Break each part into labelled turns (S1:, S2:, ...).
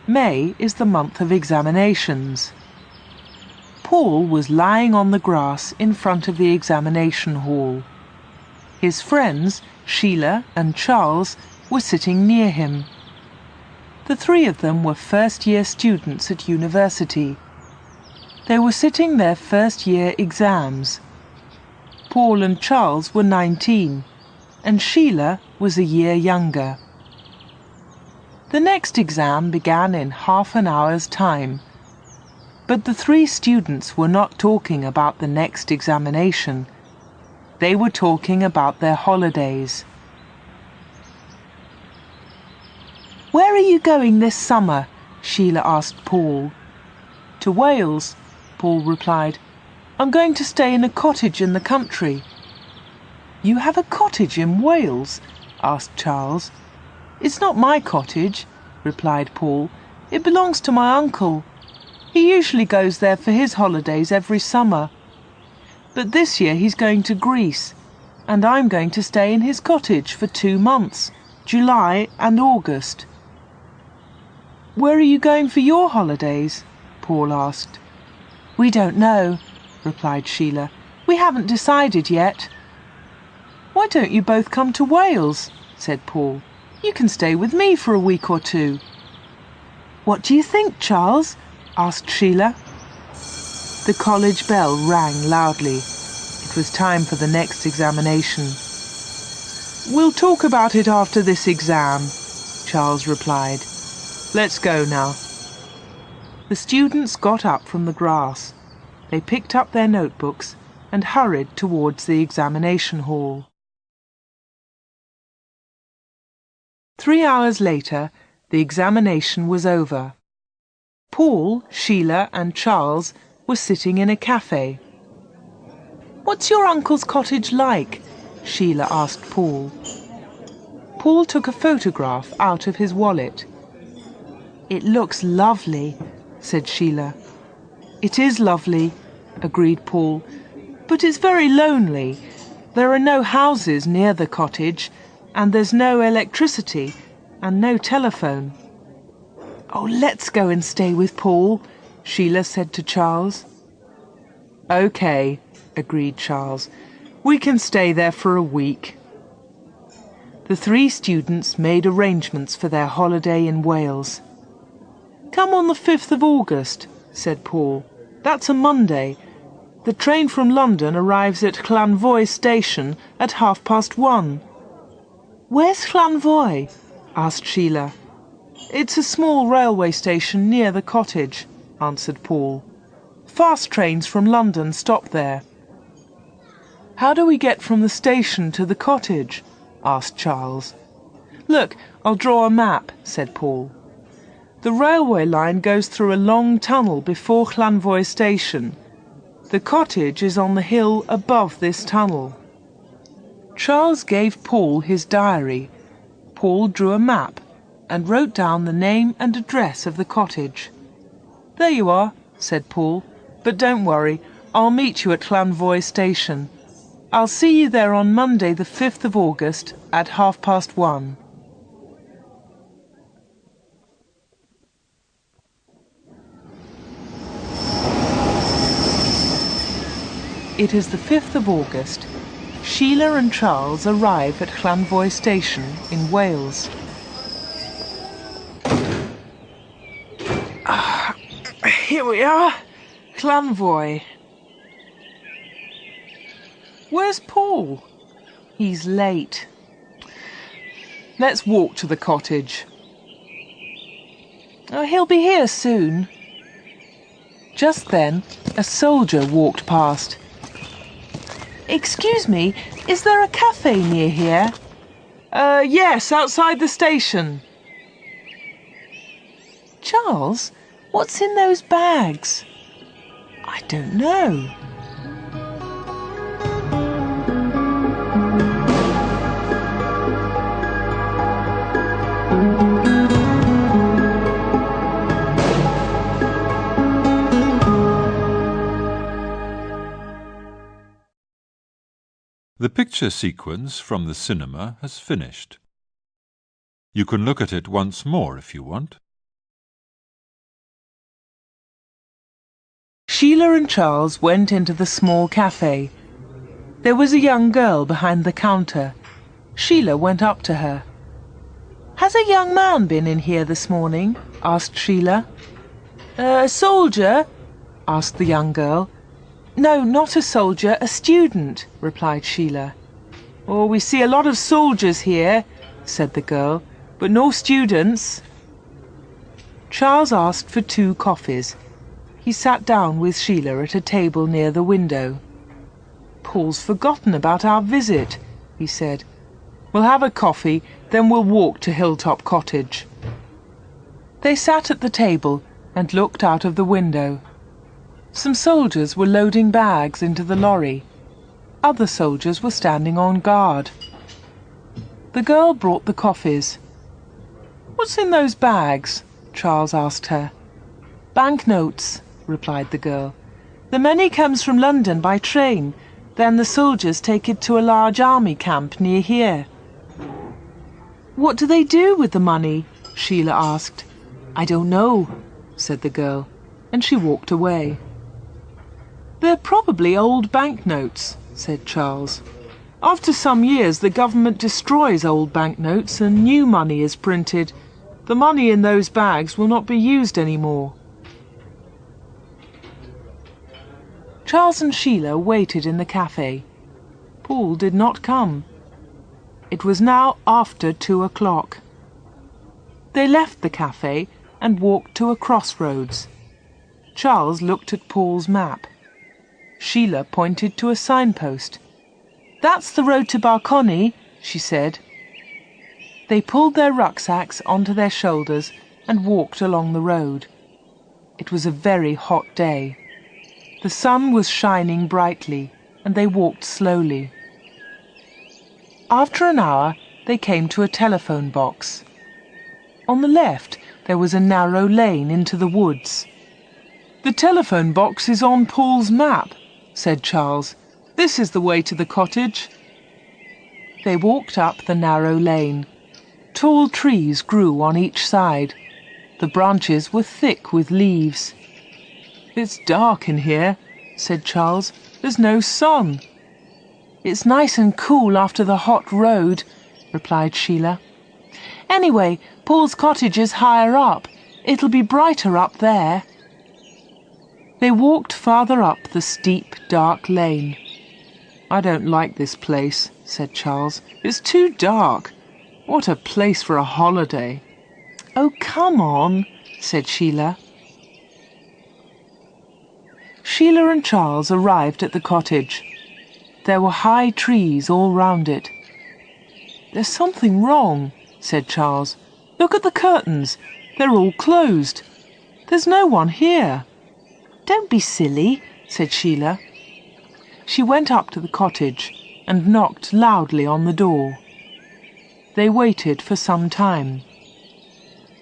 S1: May is the month of examinations. Paul was lying on the grass in front of the examination hall. His friends, Sheila and Charles, were sitting near him. The three of them were first-year students at university. They were sitting their first-year exams. Paul and Charles were 19, and Sheila was a year younger. The next exam began in half an hour's time, but the three students were not talking about the next examination. They were talking about their holidays. "Where are you going this summer?" Sheila asked Paul. "To Wales," Paul replied. "I'm going to stay in a cottage in the country." "You have a cottage in Wales?" asked Charles. "It's not my cottage," replied Paul. "It belongs to my uncle. He usually goes there for his holidays every summer. But this year he's going to Greece, and I'm going to stay in his cottage for 2 months, July and August." "Where are you going for your holidays?" Paul asked. "We don't know," replied Sheila. "We haven't decided yet." "Why don't you both come to Wales?" said Paul. "You can stay with me for a week or 2. "What do you think, Charles?" asked Sheila. The college bell rang loudly. It was time for the next examination. "We'll talk about it after this exam," Charles replied. "Let's go now." The students got up from the grass. They picked up their notebooks and hurried towards the examination hall. 3 hours later, the examination was over. Paul, Sheila and Charles were sitting in a cafe. "What's your uncle's cottage like?" Sheila asked Paul. Paul took a photograph out of his wallet. "It looks lovely," said Sheila. "It is lovely," agreed Paul, "but it's very lonely. There are no houses near the cottage, and there's no electricity and no telephone." "Oh, let's go and stay with Paul," Sheila said to Charles. "Okay," agreed Charles. "We can stay there for a week." The three students made arrangements for their holiday in Wales. "Come on the 5th of August," said Paul. "That's a Monday. The train from London arrives at Llanfoy station at 1:30. "Where's Llanfoy?" asked Sheila. "It's a small railway station near the cottage," answered Paul. "Fast trains from London stop there." "How do we get from the station to the cottage?" asked Charles. "Look, I'll draw a map," said Paul. "The railway line goes through a long tunnel before Llanfoy station. The cottage is on the hill above this tunnel." Charles gave Paul his diary. Paul drew a map and wrote down the name and address of the cottage. "There you are," said Paul. "But don't worry, I'll meet you at Llanfoy station. I'll see you there on Monday the 5th of August at 1:30. It is the 5th of August. Sheila and Charles arrive at Llanfoy station in Wales. Here we are, Llanfoy. Where's Paul? He's late. Let's walk to the cottage. Oh, he'll be here soon. Just then, a soldier walked past. "Excuse me, is there a cafe near here?" Yes, outside the station." "Charles, what's in those bags?" "I don't know."
S2: The picture sequence from the cinema has finished. You can look at it once more if you want.
S1: Sheila and Charles went into the small cafe. There was a young girl behind the counter. Sheila went up to her. "Has a young man been in here this morning?" asked Sheila. A soldier?" asked the young girl. "No, not a soldier, a student," replied Sheila. "Oh, we see a lot of soldiers here," said the girl, "but no students." Charles asked for 2 coffees. He sat down with Sheila at a table near the window. "Paul's forgotten about our visit," he said. "We'll have a coffee, then we'll walk to Hilltop Cottage." They sat at the table and looked out of the window. Some soldiers were loading bags into the lorry. Other soldiers were standing on guard. The girl brought the coffees. "What's in those bags?" Charles asked her. "Banknotes," replied the girl. "The money comes from London by train. Then the soldiers take it to a large army camp near here." "What do they do with the money?" Sheila asked. "I don't know," said the girl, and she walked away. "They're probably old banknotes," said Charles. "After some years the government destroys old banknotes and new money is printed. The money in those bags will not be used anymore." Charles and Sheila waited in the cafe. Paul did not come. It was now after 2 o'clock. They left the cafe and walked to a crossroads. Charles looked at Paul's map. Sheila pointed to a signpost. "That's the road to Barconi," she said. They pulled their rucksacks onto their shoulders and walked along the road. It was a very hot day. The sun was shining brightly, and they walked slowly. After an hour, they came to a telephone box. On the left, there was a narrow lane into the woods. "The telephone box is on Paul's map," said Charles. "This is the way to the cottage." They walked up the narrow lane. Tall trees grew on each side. The branches were thick with leaves. "It's dark in here," said Charles. "There's no sun." "It's nice and cool after the hot road," replied Sheila. "Anyway, Paul's cottage is higher up. It'll be brighter up there." They walked farther up the steep, dark lane. "I don't like this place," said Charles. "It's too dark. What a place for a holiday." "Oh, come on," said Sheila. Sheila and Charles arrived at the cottage. There were high trees all round it. "There's something wrong," said Charles. "Look at the curtains. They're all closed. There's no one here." "Don't be silly," said Sheila. She went up to the cottage and knocked loudly on the door. They waited for some time.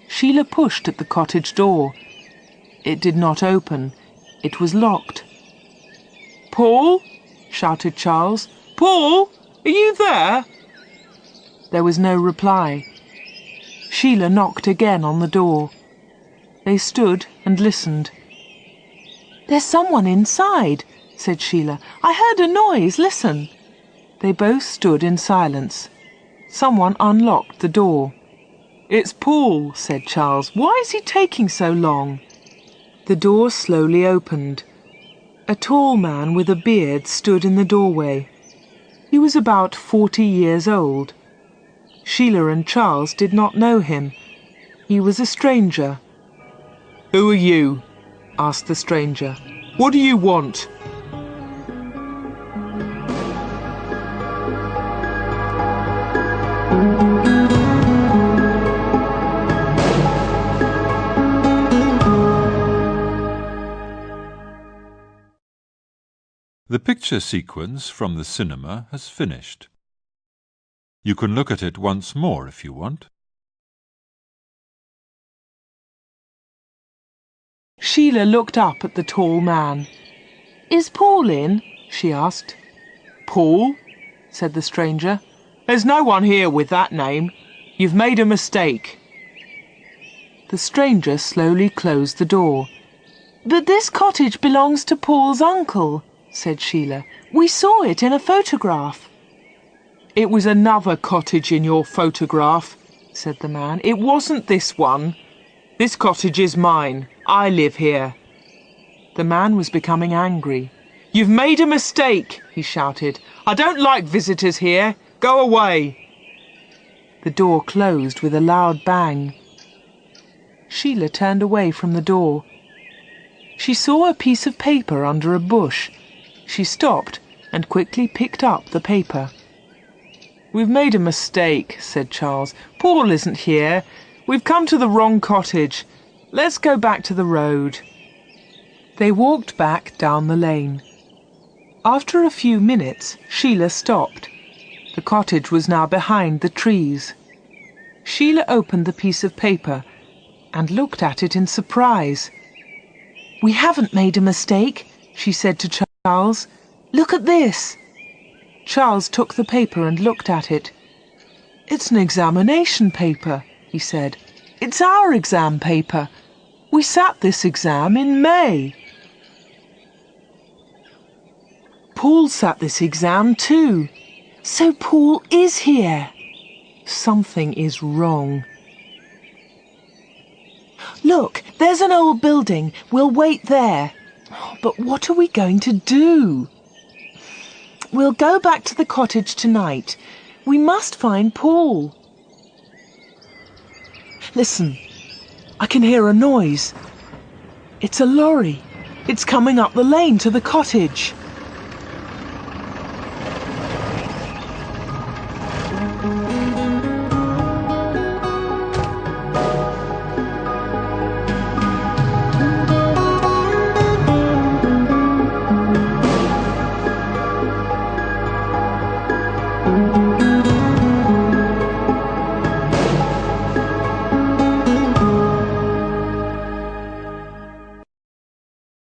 S1: Sheila pushed at the cottage door. It did not open. It was locked. "Paul?" shouted Charles. "Paul, are you there?" There was no reply. Sheila knocked again on the door. They stood and listened. "There's someone inside," said Sheila. "I heard a noise. Listen." They both stood in silence. Someone unlocked the door. "It's Paul," said Charles. "Why is he taking so long?" The door slowly opened. A tall man with a beard stood in the doorway. He was about 40 years old. Sheila and Charles did not know him. He was a stranger. "Who are you?" asked the stranger. "What do you want?"
S2: The picture sequence from the cinema has finished. You can look at it once more if you want.
S1: Sheila looked up at the tall man. "Is Paul in?" she asked. "Paul?" said the stranger. "There's no one here with that name. You've made a mistake." The stranger slowly closed the door. But this cottage belongs to Paul's uncle, said Sheila. We saw it in a photograph. It was another cottage in your photograph, said the man. It wasn't this one. This cottage is mine. I live here. The man was becoming angry. You've made a mistake, he shouted. I don't like visitors here. Go away. The door closed with a loud bang. Sheila turned away from the door. She saw a piece of paper under a bush. She stopped and quickly picked up the paper. We've made a mistake, said Charles. Paul isn't here. We've come to the wrong cottage. Let's go back to the road. They walked back down the lane. After a few minutes, Sheila stopped. The cottage was now behind the trees. Sheila opened the piece of paper and looked at it in surprise. We haven't made a mistake, she said to Charles. Look at this. Charles took the paper and looked at it. It's an examination paper, he said. It's our exam paper. We sat this exam in May. Paul sat this exam too. So Paul is here. Something is wrong. Look, there's an old building. We'll wait there. But what are we going to do? We'll go back to the cottage tonight. We must find Paul. Listen, I can hear a noise. It's a lorry. It's coming up the lane to the cottage.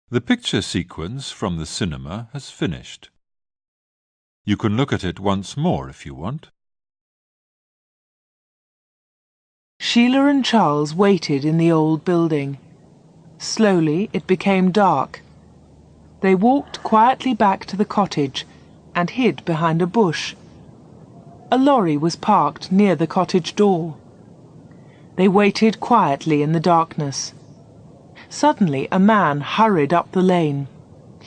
S2: The picture sequence from the cinema has finished. You can look at it once more if you want.
S1: Sheila and Charles waited in the old building. Slowly it became dark. They walked quietly back to the cottage and hid behind a bush. A lorry was parked near the cottage door. They waited quietly in the darkness. Suddenly a man hurried up the lane.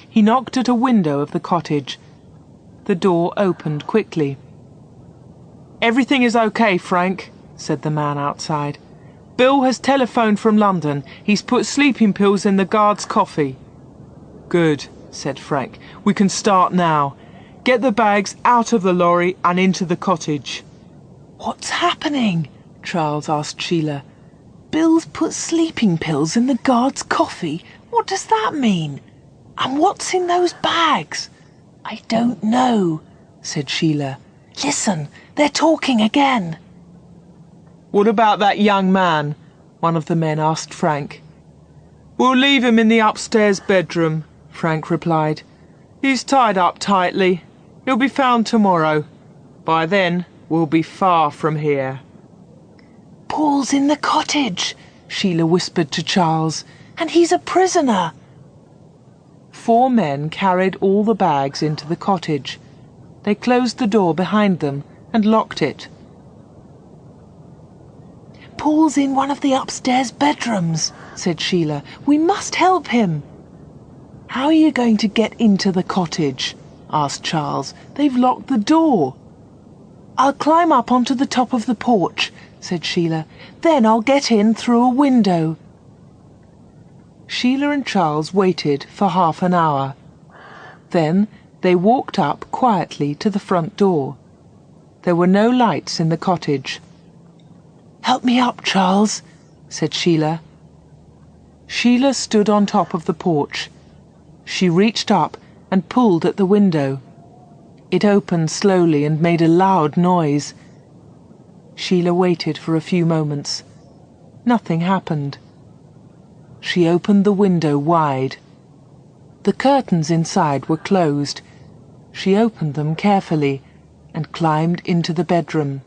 S1: He knocked at a window of the cottage. The door opened quickly. Everything is okay, Frank, said the man outside. Bill has telephoned from London. He's put sleeping pills in the guard's coffee. Good, said Frank. We can start now. Get the bags out of the lorry and into the cottage. What's happening? Charles asked Sheila. Bill's put sleeping pills in the guard's coffee. What does that mean? And what's in those bags? I don't know, said Sheila. Listen, they're talking again. What about that young man? One of the men asked Frank. We'll leave him in the upstairs bedroom, Frank replied. He's tied up tightly. He'll be found tomorrow. By then, we'll be far from here. Paul's in the cottage, Sheila whispered to Charles, and he's a prisoner. 4 men carried all the bags into the cottage. They closed the door behind them and locked it. Paul's in one of the upstairs bedrooms, said Sheila. We must help him. How are you going to get into the cottage? Asked Charles. They've locked the door. I'll climb up onto the top of the porch, said Sheila. Then I'll get in through a window. Sheila and Charles waited for half an hour. Then they walked up quietly to the front door. There were no lights in the cottage. Help me up, Charles, said Sheila. Sheila stood on top of the porch. She reached up and pulled at the window. It opened slowly and made a loud noise. Sheila waited for a few moments. Nothing happened. She opened the window wide. The curtains inside were closed. She opened them carefully and climbed into the bedroom.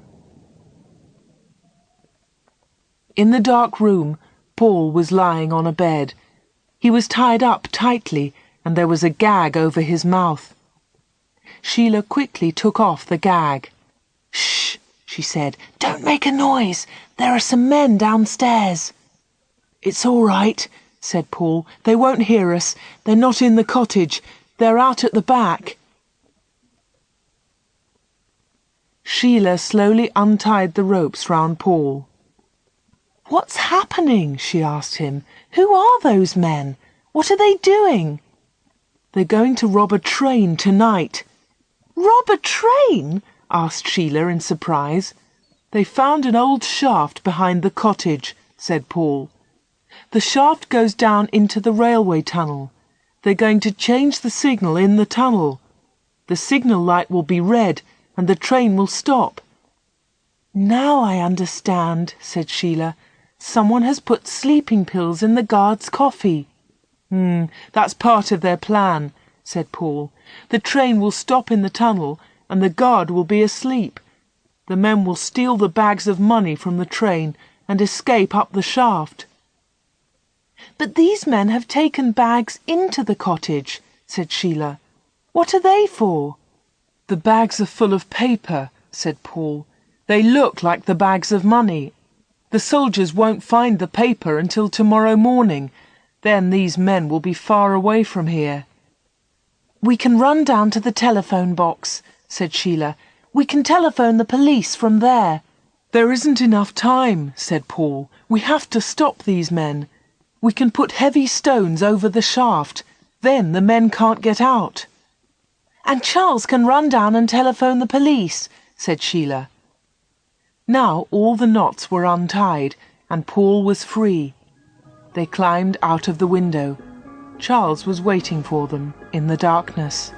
S1: In the dark room, Paul was lying on a bed. He was tied up tightly, and there was a gag over his mouth. Sheila quickly took off the gag. "Shh," she said. "Don't make a noise. There are some men downstairs." "It's all right," said Paul. "They won't hear us. They're not in the cottage. They're out at the back." Sheila slowly untied the ropes round Paul. "What's happening?" she asked him. "Who are those men? What are they doing?" "They're going to rob a train tonight." "Rob a train?" asked Sheila in surprise. "They found an old shaft behind the cottage," said Paul. "The shaft goes down into the railway tunnel. They're going to change the signal in the tunnel. The signal light will be red and the train will stop." "Now I understand," said Sheila. "Someone has put sleeping pills in the guard's coffee." That's part of their plan," said Paul. "The train will stop in the tunnel and the guard will be asleep. The men will steal the bags of money from the train and escape up the shaft." "But these men have taken bags into the cottage," said Sheila. "What are they for?" "The bags are full of paper," said Paul. "They look like the bags of money. The soldiers won't find the paper until tomorrow morning. Then these men will be far away from here." "We can run down to the telephone box," said Sheila. "We can telephone the police from there." "There isn't enough time," said Paul. "We have to stop these men. We can put heavy stones over the shaft. Then the men can't get out." "And Charles can run down and telephone the police," said Sheila. Now all the knots were untied, and Paul was free. They climbed out of the window. Charles was waiting for them in the darkness.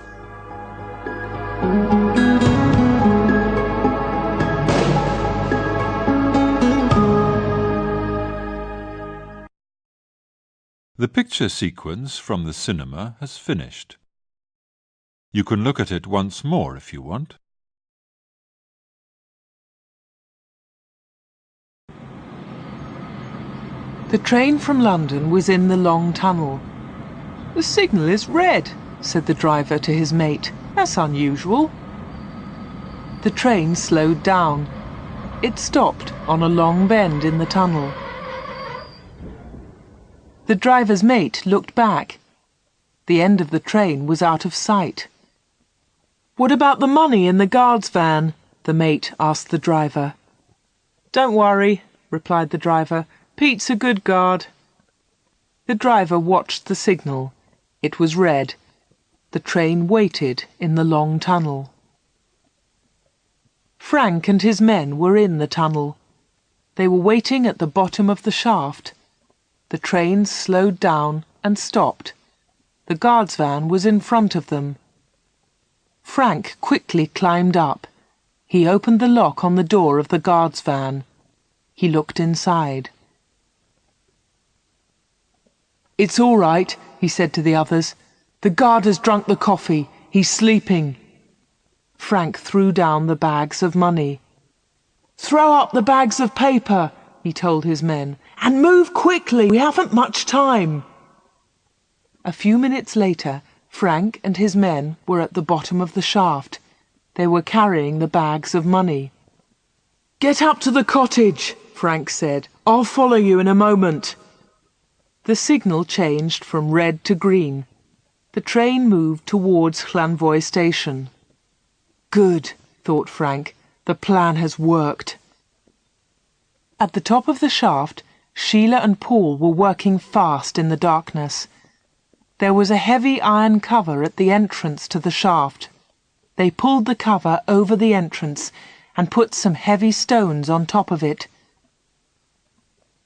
S2: The picture sequence from the cinema has finished. You can look at it once more if you want.
S1: The train from London was in the long tunnel. "The signal is red," said the driver to his mate. "That's unusual." The train slowed down. It stopped on a long bend in the tunnel. The driver's mate looked back. The end of the train was out of sight. "What about the money in the guard's van?" the mate asked the driver. "Don't worry," replied the driver. "Pete's a good guard." The driver watched the signal. It was red. The train waited in the long tunnel. Frank and his men were in the tunnel. They were waiting at the bottom of the shaft. The train slowed down and stopped. The guard's van was in front of them. Frank quickly climbed up. He opened the lock on the door of the guard's van. He looked inside. "It's all right," he said to the others. "The guard has drunk the coffee. He's sleeping." Frank threw down the bags of money. "Throw up the bags of paper," he told his men, "and move quickly. We haven't much time." A few minutes later, Frank and his men were at the bottom of the shaft. They were carrying the bags of money. "Get up to the cottage," Frank said. "I'll follow you in a moment." The signal changed from red to green. The train moved towards Llanvoy station. "Good," thought Frank. "The plan has worked." At the top of the shaft, Sheila and Paul were working fast in the darkness. There was a heavy iron cover at the entrance to the shaft. They pulled the cover over the entrance and put some heavy stones on top of it.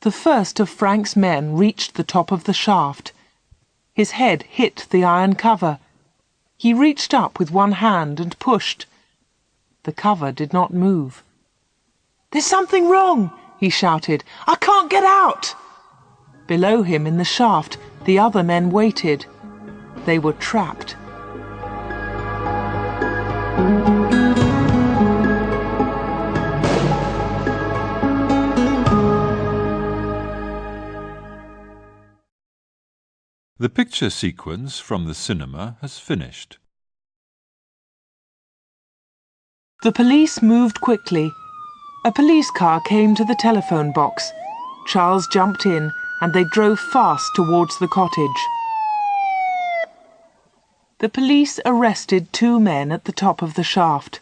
S1: The first of Frank's men reached the top of the shaft. His head hit the iron cover. He reached up with one hand and pushed. The cover did not move. "There's something wrong!" he shouted. "I can't get out!" Below him in the shaft, the other men waited. They were trapped.
S2: The picture sequence from the cinema has finished.
S1: The police moved quickly. A police car came to the telephone box. Charles jumped in and they drove fast towards the cottage. The police arrested 2 men at the top of the shaft.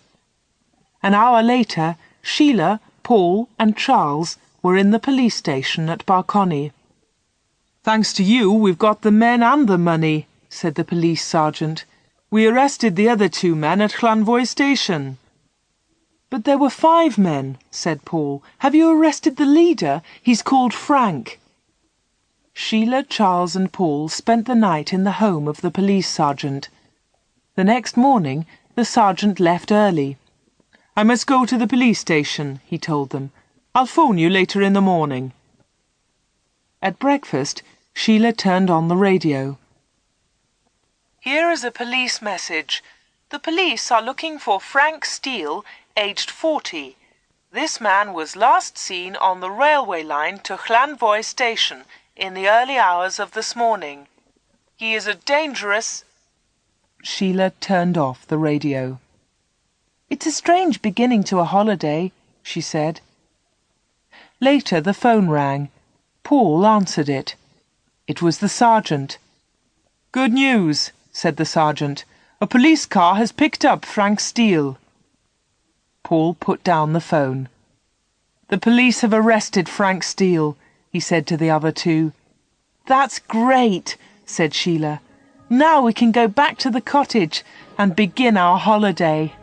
S1: An hour later, Sheila, Paul and Charles were in the police station at Barcony. "Thanks to you, we've got the men and the money," said the police sergeant. "We arrested the other 2 men at Llanvoy station." "But there were 5 men," said Paul. "Have you arrested the leader? He's called Frank." Sheila, Charles and Paul spent the night in the home of the police sergeant. The next morning, the sergeant left early. "I must go to the police station," he told them. "I'll phone you later in the morning." At breakfast, Sheila turned on the radio. "Here is a police message. The police are looking for Frank Steele, aged 40. This man was last seen on the railway line to Llanvoy station in the early hours of this morning. He is a dangerous—" Sheila turned off the radio. "It's a strange beginning to a holiday," she said. Later the phone rang. Paul answered it. It was the sergeant. "Good news," said the sergeant. "A police car has picked up Frank Steele." Paul put down the phone. "The police have arrested Frank Steele," he said to the other 2. "That's great," said Sheila. "Now we can go back to the cottage and begin our holiday."